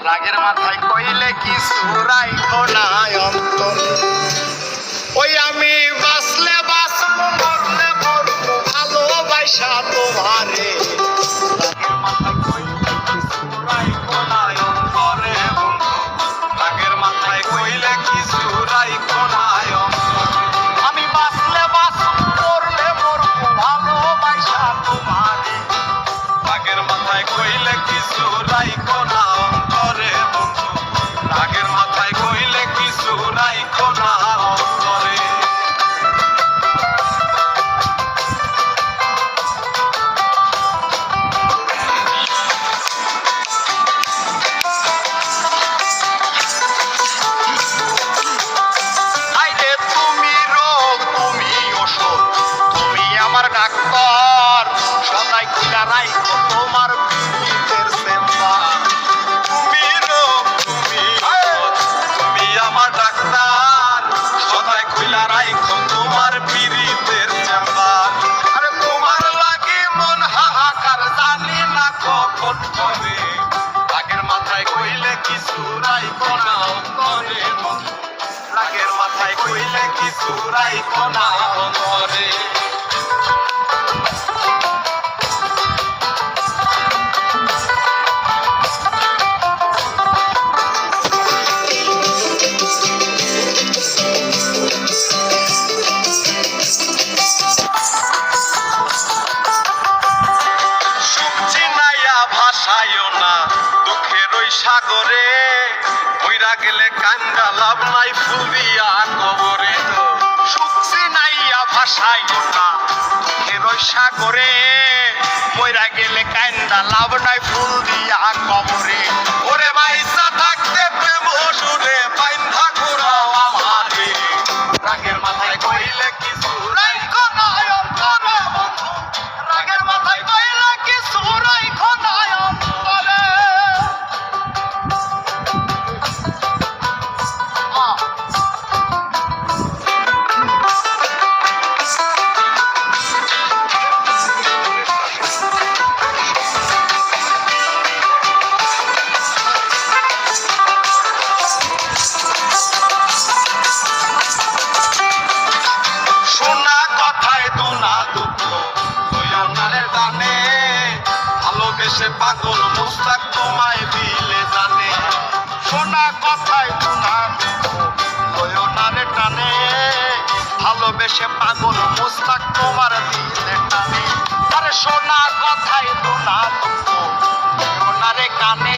রাগের মাথায় কইলে কিছু রাইখো না অন্তরে। ওই আমি বাঁচলে বাঁচবো, মরলে মরবো, ভালোবাসা তোমারে। রাগের মাথায় কইলে কিছু রাইখো না অন্তরে বন্ধু, রাগের মাথায় কইলে কিছু রাইখো না অন্তরে। আমি বাঁচলে বাঁচবো, মরলে মরবো, ভালোবাসা তোমারে। রাগের মাথায় কইলে কিছু রাইখো না অন্তরে বন্ধু, রাগের মাথায় কইলে কিছু রাইখো না অন্তরে। আইরে তুমি রোগ, তুমি ওষুধ, তুমি আমার ডাক্তার, সদাই খুলা রাইখো তোমার পীড়িতের চেম্বার। তুমি রোগ, তুমি ওষুধ, তুমি আমার ডাক্তার, সদাই খুলা রাইখো তোমার পীড়িতের চেম্বার। আরে তোমার লাগি মন হাহাকার, জানি না কখন হবে। রাগের মাথায় কইলে কিছু রাইখো না অন্তরে বন্ধু, রাগের মাথায় কইলে কিছু রাইখো না অন্তরে। ভাসাইও না দুঃখের ওই সাগরে, মইরা গেলে কান্দা লাভ নাই ফুল দিয়া কবরে। সুখছি নাইয়া ভাসাইও না দুঃখের ওই সাগরে, মইরা গেলে কান্দা লাভ নাই ফুল দিয়া কবরে। ওরে মাইসা থাকতে প্রেম সুরে বাইন্ধা ঘুরাও আমারে। রাগের মাথায় কইলে কিছু রাইখো না অন্তরে বন্ধু, রাগের মাথায় কইলে কিছু রাইখো না অন্তরে। শোনা কথায় দোনা দুঃখ দয়ালের দানে, ভালোবেসে পাগল মুস্তাক তোমায় দিলে জানে। শোনা কথায় দোনা দুঃখ দয়ালের টানে, ভালোবেসে পাগল মুস্তাক তোমার দিলে টানে। আরে শোনা কথায় দোনা দুঃখ দয়ালের কানে।